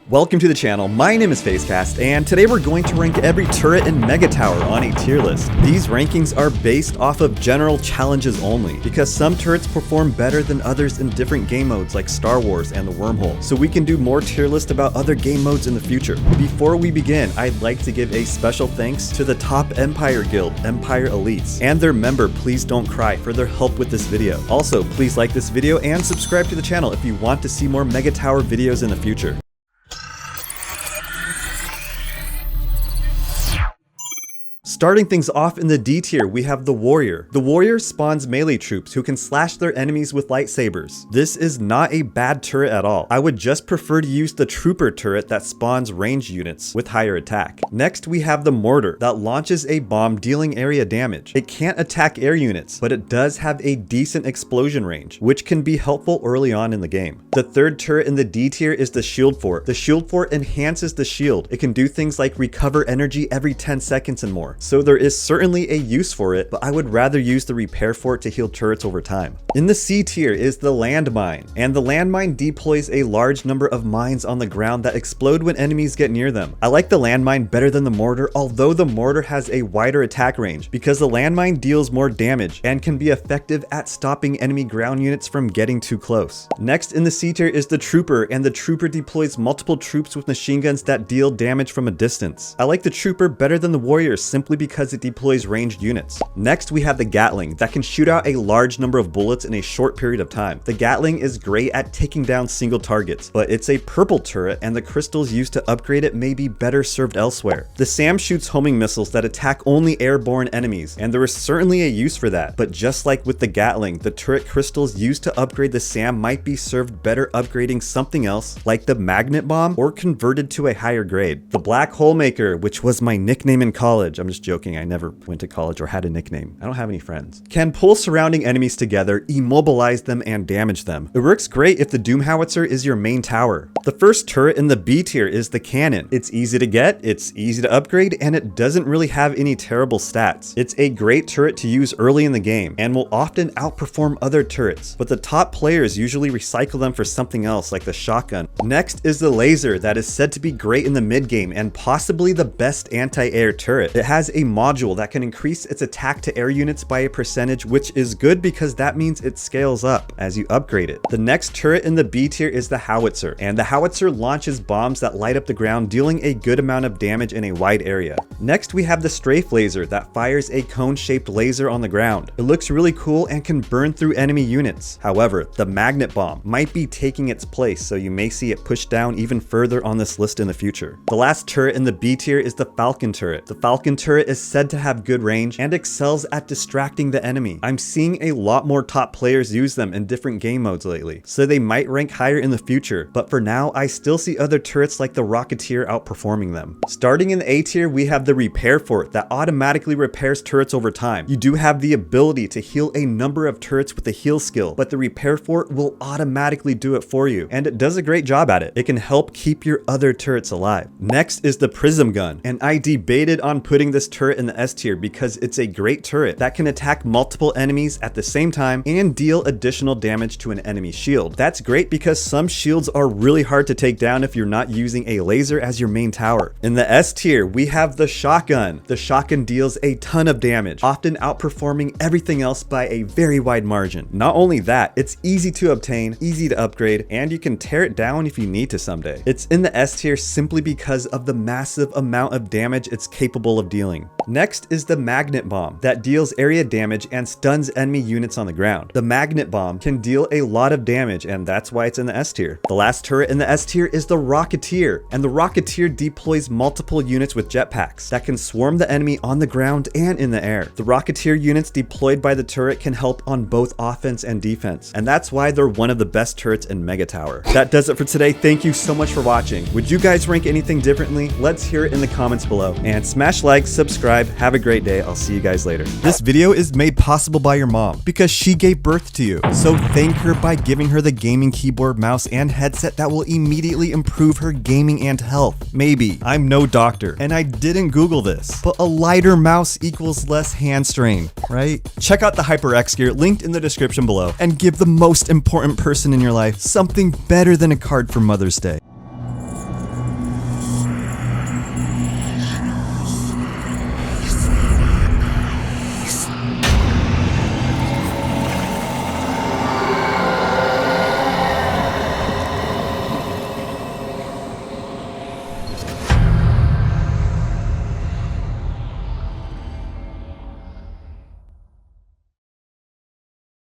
Welcome to the channel, my name is Facecast, and today we're going to rank every turret and mega tower on a tier list. These rankings are based off of general challenges only, because some turrets perform better than others in different game modes like Star Wars and the Wormhole, so we can do more tier lists about other game modes in the future. Before we begin, I'd like to give a special thanks to the top Empire Guild, Empire Elites, and their member Please Don't Cry for their help with this video. Also, please like this video and subscribe to the channel if you want to see more mega tower videos in the future. Starting things off in the D tier, we have the Warrior. The Warrior spawns melee troops who can slash their enemies with lightsabers. This is not a bad turret at all. I would just prefer to use the Trooper turret that spawns ranged units with higher attack. Next, we have the Mortar that launches a bomb dealing area damage. It can't attack air units, but it does have a decent explosion range, which can be helpful early on in the game. The third turret in the D tier is the Shield Fort. The Shield Fort enhances the shield. It can do things like recover energy every 10 seconds and more. So there is certainly a use for it, but I would rather use the Repair Fort to heal turrets over time. In the C tier is the Landmine, and the Landmine deploys a large number of mines on the ground that explode when enemies get near them. I like the Landmine better than the Mortar, although the Mortar has a wider attack range, because the Landmine deals more damage and can be effective at stopping enemy ground units from getting too close. Next in the C tier is the Trooper, and the Trooper deploys multiple troops with machine guns that deal damage from a distance. I like the Trooper better than the Warrior simply because it deploys ranged units. Next, we have the Gatling that can shoot out a large number of bullets in a short period of time. The Gatling is great at taking down single targets, but it's a purple turret and the crystals used to upgrade it may be better served elsewhere. The SAM shoots homing missiles that attack only airborne enemies, and there is certainly a use for that, but just like with the Gatling, the turret crystals used to upgrade the SAM might be served better upgrading something else like the Magnet Bomb or converted to a higher grade. The Black Hole Maker, which was my nickname in college, I'm just joking, I never went to college or had a nickname. I don't have any friends. Can pull surrounding enemies together, immobilize them, and damage them. It works great if the Doom Howitzer is your main tower. The first turret in the B tier is the Cannon. It's easy to get, it's easy to upgrade, and it doesn't really have any terrible stats. It's a great turret to use early in the game and will often outperform other turrets, but the top players usually recycle them for something else like the shotgun. Next is the Laser that is said to be great in the mid game and possibly the best anti-air turret. It has a module that can increase its attack to air units by a percentage, which is good because that means it scales up as you upgrade it. The next turret in the B tier is the Howitzer, and the Howitzer launches bombs that light up the ground, dealing a good amount of damage in a wide area. Next, we have the Strafe Laser that fires a cone-shaped laser on the ground. It looks really cool and can burn through enemy units. However, the Magnet Bomb might be taking its place, so you may see it pushed down even further on this list in the future. The last turret in the B tier is the Falcon Turret. The Falcon Turret is said to have good range and excels at distracting the enemy. I'm seeing a lot more top players use them in different game modes lately, so they might rank higher in the future, but for now I still see other turrets like the Rocketeer outperforming them. Starting in the A tier, we have the Repair Fort that automatically repairs turrets over time. You do have the ability to heal a number of turrets with the heal skill, but the Repair Fort will automatically do it for you, and it does a great job at it. It can help keep your other turrets alive. Next is the Prism Gun, and I debated on putting this turret in the S tier because it's a great turret that can attack multiple enemies at the same time and deal additional damage to an enemy shield. That's great because some shields are really hard to take down if you're not using a laser as your main tower. In the S tier, we have the Shotgun. The Shotgun deals a ton of damage, often outperforming everything else by a very wide margin. Not only that, it's easy to obtain, easy to upgrade, and you can tear it down if you need to someday. It's in the S tier simply because of the massive amount of damage it's capable of dealing. Next is the Magnet Bomb that deals area damage and stuns enemy units on the ground. The Magnet Bomb can deal a lot of damage, and that's why it's in the S tier. The last turret in the S tier is the Rocketeer, and the Rocketeer deploys multiple units with jetpacks that can swarm the enemy on the ground and in the air. The Rocketeer units deployed by the turret can help on both offense and defense, and that's why they're one of the best turrets in Mega Tower. That does it for today. Thank you so much for watching. Would you guys rank anything differently? Let's hear it in the comments below, and smash like, subscribe. Have a great day. I'll see you guys later. This video is made possible by your mom because she gave birth to you. So thank her by giving her the gaming keyboard, mouse, and headset that will immediately improve her gaming and health. Maybe. I'm no doctor, and I didn't Google this, but a lighter mouse equals less hand strain, right? Check out the HyperX gear linked in the description below and give the most important person in your life something better than a card for Mother's Day.